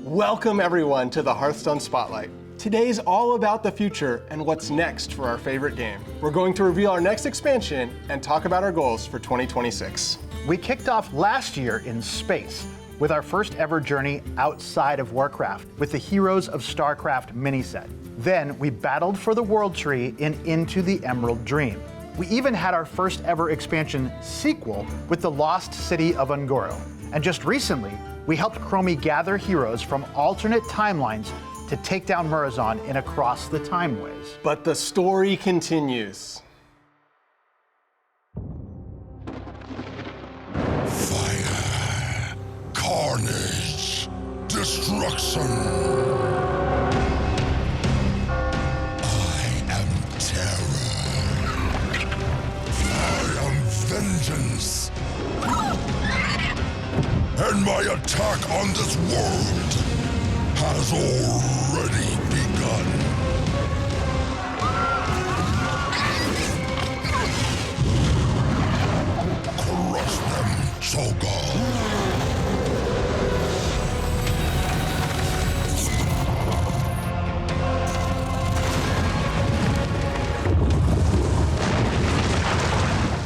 Welcome everyone to the Hearthstone Spotlight. Today's all about the future and what's next for our favorite game. We're going to reveal our next expansion and talk about our goals for 2026. We kicked off last year in space with our first ever journey outside of Warcraft with the Heroes of StarCraft mini-set. Then we battled for the World Tree in Into the Emerald Dream. We even had our first ever expansion sequel with the Lost City of Ungoro. And just recently, we helped Chromie gather heroes from alternate timelines to take down Murozond in Across the Timeways. But the story continues. Fire, carnage, destruction. I am terror. I am vengeance. And my attack on this world has already begun. Crush them, Shogun.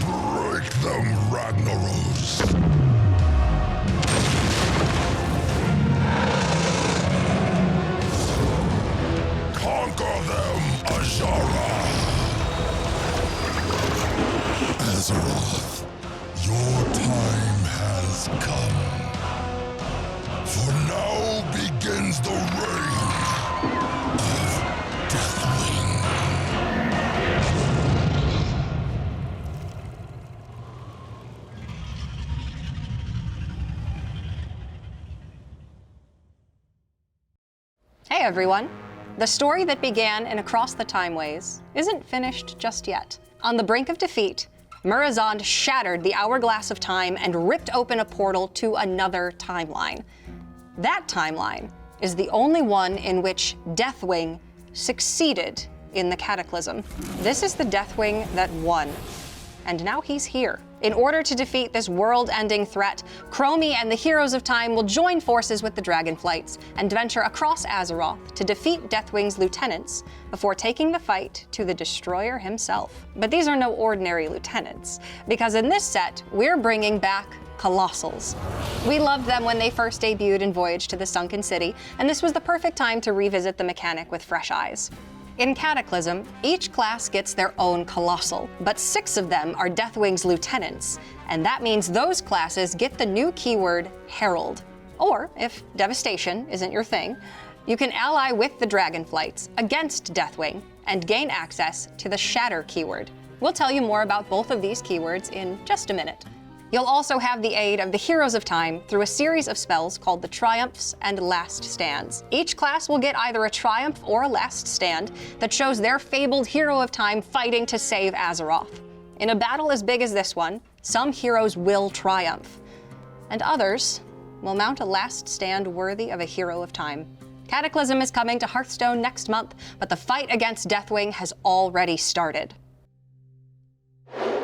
Break them, Ragnaros. Azeroth, your time has come. For now begins the reign of Deathwing. Hey everyone! The story that began in Across the Timeways isn't finished just yet. On the brink of defeat, Murozond shattered the Hourglass of Time and ripped open a portal to another timeline. That timeline is the only one in which Deathwing succeeded in the Cataclysm. This is the Deathwing that won, and now he's here. In order to defeat this world-ending threat, Chromie and the Heroes of Time will join forces with the Dragonflights and venture across Azeroth to defeat Deathwing's lieutenants before taking the fight to the Destroyer himself. But these are no ordinary lieutenants, because in this set, we're bringing back Colossals. We loved them when they first debuted in Voyage to the Sunken City, and this was the perfect time to revisit the mechanic with fresh eyes. In Cataclysm, each class gets their own Colossal, but 6 of them are Deathwing's lieutenants, and that means those classes get the new keyword Herald. Or, if Devastation isn't your thing, you can ally with the Dragonflights against Deathwing and gain access to the Shatter keyword. We'll tell you more about both of these keywords in just a minute. You'll also have the aid of the Heroes of Time through a series of spells called the Triumphs and Last Stands. Each class will get either a Triumph or a Last Stand that shows their fabled Hero of Time fighting to save Azeroth. In a battle as big as this one, some heroes will triumph, and others will mount a Last Stand worthy of a Hero of Time. Cataclysm is coming to Hearthstone next month, but the fight against Deathwing has already started.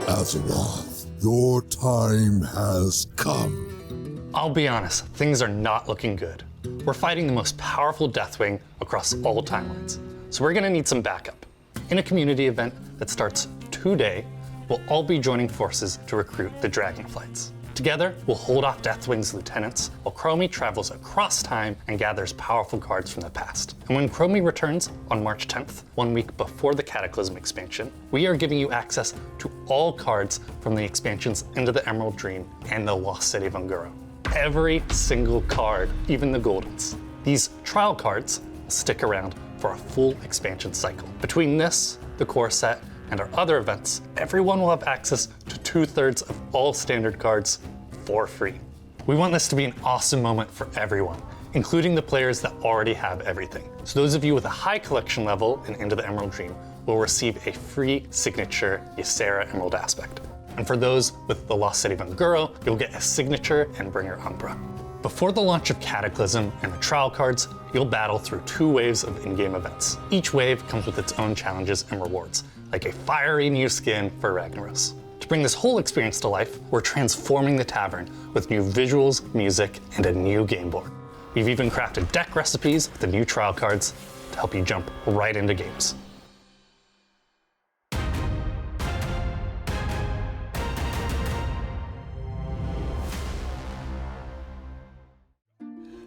Azeroth, your time has come. I'll be honest, things are not looking good. We're fighting the most powerful Deathwing across all timelines, so we're gonna need some backup. In a community event that starts today, we'll all be joining forces to recruit the Dragonflights. Together, we'll hold off Deathwing's lieutenants while Chromie travels across time and gathers powerful cards from the past. And when Chromie returns on March 10th, 1 week before the Cataclysm expansion, we are giving you access to all cards from the expansions Into the Emerald Dream and the Lost City of Ungoro. Every single card, even the Goldens. These trial cards will stick around for a full expansion cycle. Between this, the core set, and our other events, everyone will have access to 2/3 of all standard cards for free. We want this to be an awesome moment for everyone, including the players that already have everything. So those of you with a high collection level in Into the Emerald Dream will receive a free signature Ysera Emerald aspect. And for those with the Lost City of Ungoro, you'll get a signature Endbringer Umbra. Before the launch of Cataclysm and the trial cards, you'll battle through 2 waves of in-game events. Each wave comes with its own challenges and rewards, like a fiery new skin for Ragnaros. To bring this whole experience to life, we're transforming the Tavern with new visuals, music, and a new game board. We've even crafted deck recipes with the new trial cards to help you jump right into games.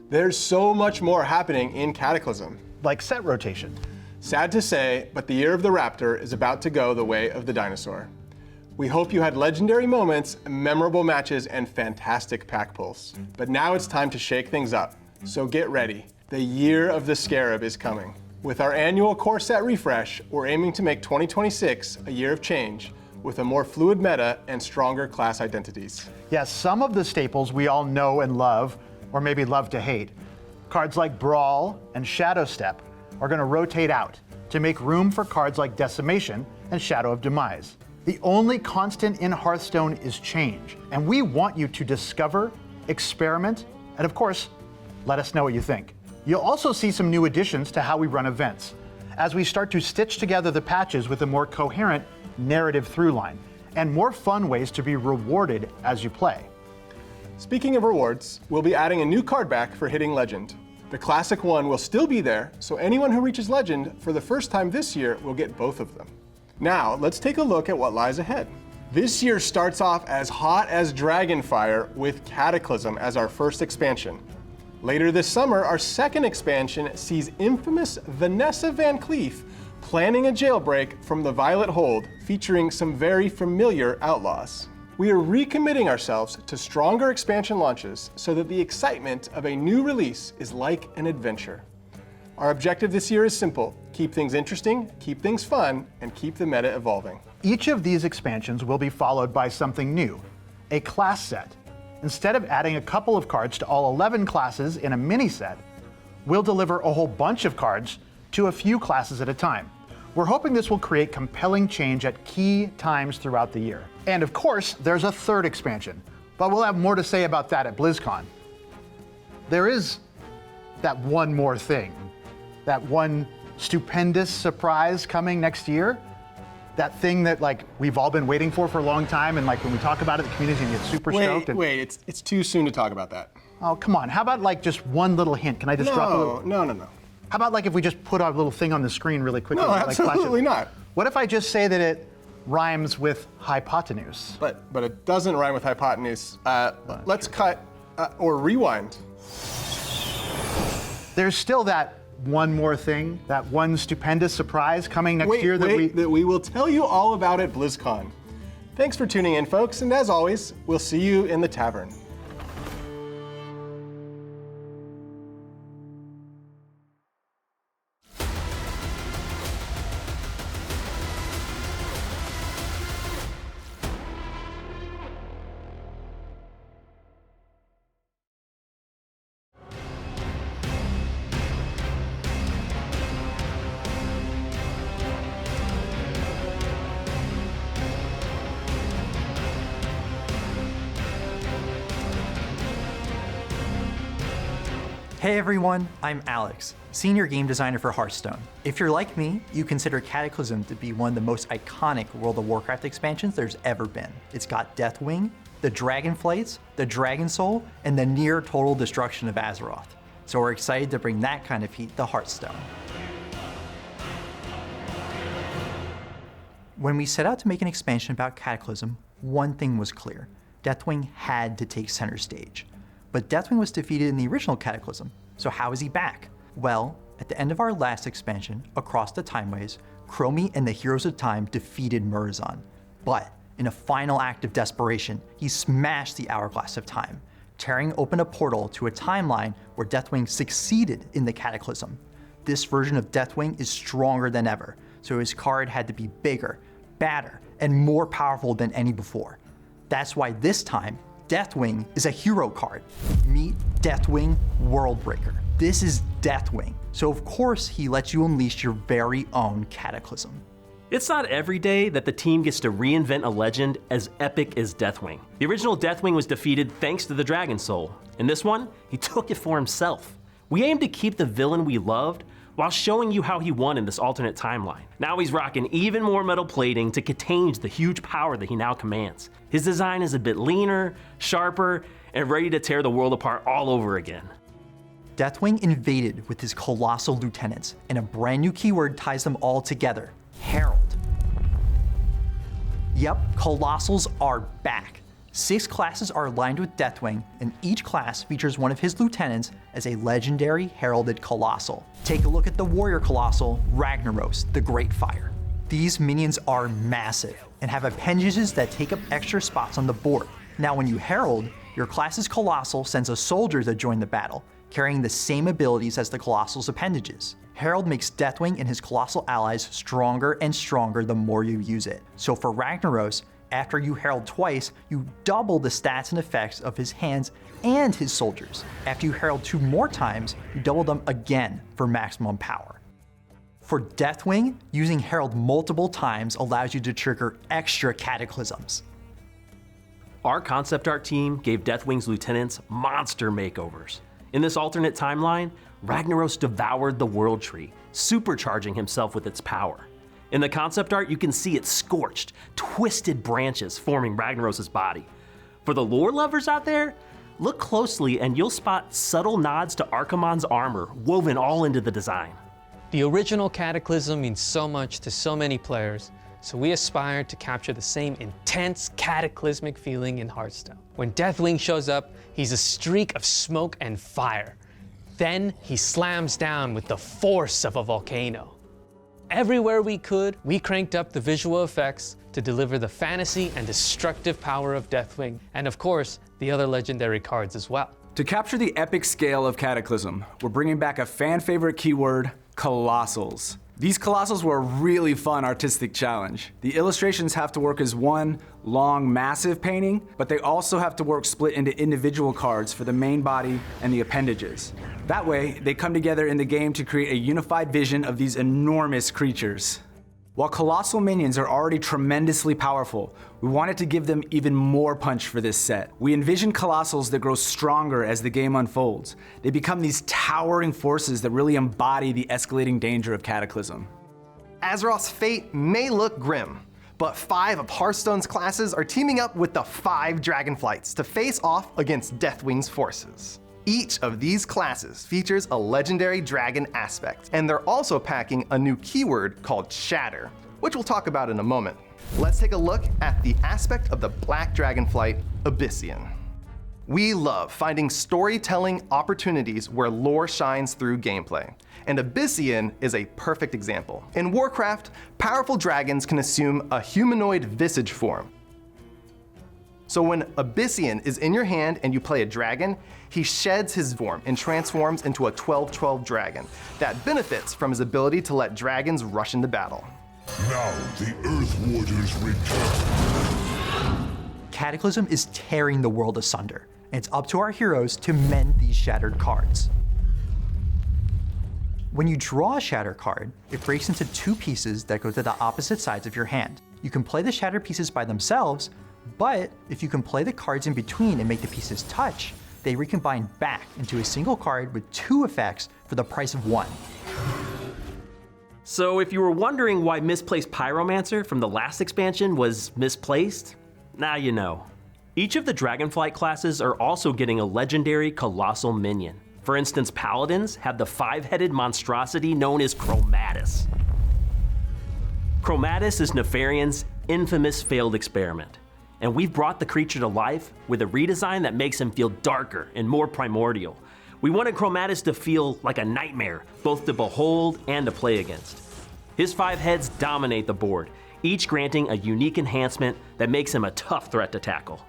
There's so much more happening in Cataclysm. Like set rotation. Sad to say, but the year of the raptor is about to go the way of the dinosaur. We hope you had legendary moments, memorable matches, and fantastic pack pulls. But now it's time to shake things up, so get ready. The year of the Scarab is coming. With our annual core set refresh, we're aiming to make 2026 a year of change, with a more fluid meta and stronger class identities. Yes, some of the staples we all know and love, or maybe love to hate, cards like Brawl and Shadow Step, are going to rotate out to make room for cards like Decimation and Shadow of Demise. The only constant in Hearthstone is change, and we want you to discover, experiment, and of course, let us know what you think. You'll also see some new additions to how we run events, as we start to stitch together the patches with a more coherent narrative through line, and more fun ways to be rewarded as you play. Speaking of rewards, we'll be adding a new card back for hitting Legend. The classic one will still be there, so anyone who reaches Legend for the first time this year will get both of them. Now, let's take a look at what lies ahead. This year starts off as hot as Dragonfire with Cataclysm as our first expansion. Later this summer, our second expansion sees infamous Vanessa Van Cleef planning a jailbreak from the Violet Hold, featuring some very familiar outlaws. We are recommitting ourselves to stronger expansion launches so that the excitement of a new release is like an adventure. Our objective this year is simple: keep things interesting, keep things fun, and keep the meta evolving. Each of these expansions will be followed by something new, a class set. Instead of adding a couple of cards to all 11 classes in a mini set, we'll deliver a whole bunch of cards to a few classes at a time. We're hoping this will create compelling change at key times throughout the year. And of course, there's a third expansion, but we'll have more to say about that at BlizzCon. There is that one more thing, that one stupendous surprise coming next year, that thing that we've all been waiting for a long time, and when we talk about it, the community gets super stoked. Wait, it's too soon to talk about that. Oh, come on, how about just one little hint? Can I just drop a little? No. How about if we just put our little thing on the screen really quickly? No, absolutely not. What if I just say that it rhymes with hypotenuse? But it doesn't rhyme with hypotenuse. Let's cut or rewind. There's still that one more thing, that one stupendous surprise coming next year that we will tell you all about at BlizzCon. Thanks for tuning in, folks, and as always, we'll see you in the Tavern. Hey everyone, I'm Alex, Senior Game Designer for Hearthstone. If you're like me, you consider Cataclysm to be one of the most iconic World of Warcraft expansions there's ever been. It's got Deathwing, the Dragonflights, the Dragon Soul, and the near total destruction of Azeroth. So we're excited to bring that kind of heat to Hearthstone. When we set out to make an expansion about Cataclysm, one thing was clear: Deathwing had to take center stage. But Deathwing was defeated in the original Cataclysm, so how is he back? Well, at the end of our last expansion, Across the Timeways, Chromie and the Heroes of Time defeated Murozond. But in a final act of desperation, he smashed the Hourglass of Time, tearing open a portal to a timeline where Deathwing succeeded in the Cataclysm. This version of Deathwing is stronger than ever, so his card had to be bigger, badder, and more powerful than any before. That's why this time, Deathwing is a hero card. Meet Deathwing Worldbreaker. This is Deathwing, so of course he lets you unleash your very own Cataclysm. It's not every day that the team gets to reinvent a legend as epic as Deathwing. The original Deathwing was defeated thanks to the Dragon Soul. In this one, he took it for himself. We aim to keep the villain we loved while showing you how he won in this alternate timeline. Now he's rocking even more metal plating to contain the huge power that he now commands. His design is a bit leaner, sharper, and ready to tear the world apart all over again. Deathwing invaded with his colossal lieutenants, and a brand new keyword ties them all together: Herald. Yep, Colossals are back. 6 classes are aligned with Deathwing, and each class features one of his lieutenants as a legendary heralded Colossal. Take a look at the Warrior Colossal, Ragnaros, the Great Fire. These minions are massive and have appendages that take up extra spots on the board. Now when you herald, your class's Colossal sends a soldier to join the battle, carrying the same abilities as the Colossal's appendages. Herald makes Deathwing and his Colossal allies stronger and stronger the more you use it. So for Ragnaros, after you herald twice, you double the stats and effects of his hands and his soldiers. After you herald 2 more times, you double them again for maximum power. For Deathwing, using Herald multiple times allows you to trigger extra cataclysms. Our concept art team gave Deathwing's lieutenants monster makeovers. In this alternate timeline, Ragnaros devoured the World Tree, supercharging himself with its power. In the concept art, you can see its scorched, twisted branches forming Ragnaros' body. For the lore lovers out there, look closely and you'll spot subtle nods to Archimonde's armor woven all into the design. The original Cataclysm means so much to so many players, so we aspired to capture the same intense cataclysmic feeling in Hearthstone. When Deathwing shows up, he's a streak of smoke and fire. Then he slams down with the force of a volcano. Everywhere we could, we cranked up the visual effects to deliver the fantasy and destructive power of Deathwing, and of course, the other legendary cards as well. To capture the epic scale of Cataclysm, we're bringing back a fan favorite keyword, Colossals. These Colossals were a really fun artistic challenge. The illustrations have to work as one long, massive painting, but they also have to work split into individual cards for the main body and the appendages. That way, they come together in the game to create a unified vision of these enormous creatures. While Colossal minions are already tremendously powerful, we wanted to give them even more punch for this set. We envision Colossals that grow stronger as the game unfolds. They become these towering forces that really embody the escalating danger of Cataclysm. Azeroth's fate may look grim, but 5 of Hearthstone's classes are teaming up with the 5 Dragonflights to face off against Deathwing's forces. Each of these classes features a legendary dragon aspect, and they're also packing a new keyword called Shatter, which we'll talk about in a moment. Let's take a look at the aspect of the Black Dragonflight, Abyssian. We love finding storytelling opportunities where lore shines through gameplay, and Abyssian is a perfect example. In Warcraft, powerful dragons can assume a humanoid visage form. So when Abyssian is in your hand and you play a dragon, he sheds his form and transforms into a 12/12 dragon that benefits from his ability to let dragons rush into battle. Now the Earth Warders return. Cataclysm is tearing the world asunder, and it's up to our heroes to mend these shattered cards. When you draw a shatter card, it breaks into 2 pieces that go to the opposite sides of your hand. You can play the shattered pieces by themselves, but if you can play the cards in between and make the pieces touch, they recombine back into a single card with 2 effects for the price of 1. So if you were wondering why Misplaced Pyromancer from the last expansion was misplaced, now you know. Each of the Dragonflight classes are also getting a legendary Colossal minion. For instance, Paladins have the 5-headed monstrosity known as Chromatus. Chromatus is Nefarian's infamous failed experiment, and we've brought the creature to life with a redesign that makes him feel darker and more primordial. We wanted Chromatus to feel like a nightmare, both to behold and to play against. His 5 heads dominate the board, each granting a unique enhancement that makes him a tough threat to tackle.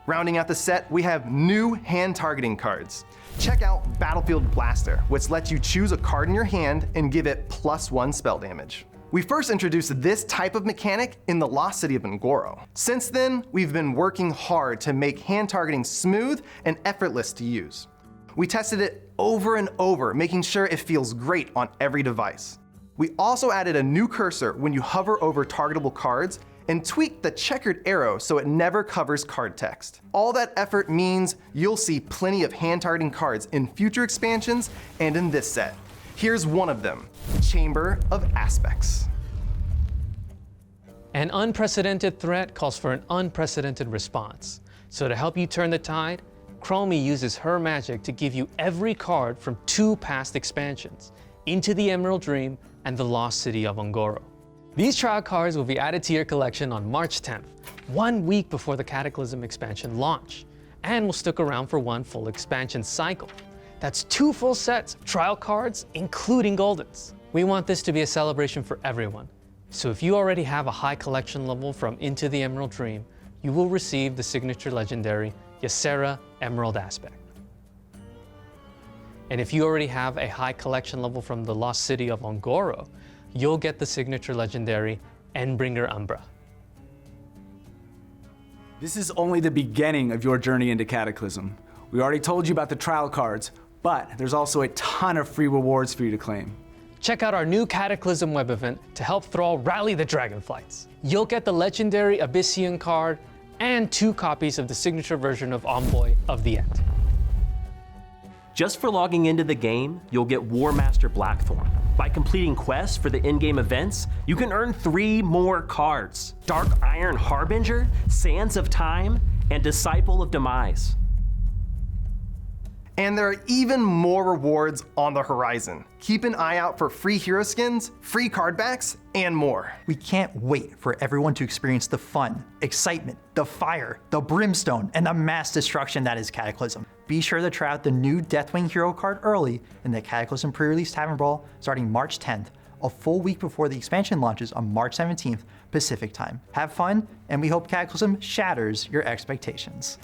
Rounding out the set, we have new hand targeting cards. Check out Battlefield Blaster, which lets you choose a card in your hand and give it +1 spell damage. We first introduced this type of mechanic in the Lost City of Ngoro. Since then, we've been working hard to make hand targeting smooth and effortless to use. We tested it over and over, making sure it feels great on every device. We also added a new cursor when you hover over targetable cards and tweaked the checkered arrow so it never covers card text. All that effort means you'll see plenty of hand targeting cards in future expansions and in this set. Here's one of them, Chamber of Aspects. An unprecedented threat calls for an unprecedented response. So to help you turn the tide, Chromie uses her magic to give you every card from 2 past expansions, Into the Emerald Dream and the Lost City of Ungoro. These trial cards will be added to your collection on March 10th, 1 week before the Cataclysm expansion launch, and will stick around for 1 full expansion cycle. That's 2 full sets of trial cards, including Goldens. We want this to be a celebration for everyone, so if you already have a high collection level from Into the Emerald Dream, you will receive the signature legendary Ysera Emerald Aspect. And if you already have a high collection level from the Lost City of Ungoro, you'll get the signature legendary Endbringer Umbra. This is only the beginning of your journey into Cataclysm. We already told you about the trial cards, but there's also a ton of free rewards for you to claim. Check out our new Cataclysm web event to help Thrall rally the Dragonflights. You'll get the legendary Abyssian card and 2 copies of the signature version of Envoy of the End. Just for logging into the game, you'll get War Master Blackthorn. By completing quests for the in-game events, you can earn 3 more cards: Dark Iron Harbinger, Sands of Time, and Disciple of Demise. And there are even more rewards on the horizon. Keep an eye out for free hero skins, free card backs, and more. We can't wait for everyone to experience the fun, excitement, the fire, the brimstone, and the mass destruction that is Cataclysm. Be sure to try out the new Deathwing hero card early in the Cataclysm pre-release Tavern Brawl starting March 10th, a full week before the expansion launches on March 17th Pacific time. Have fun, and we hope Cataclysm shatters your expectations.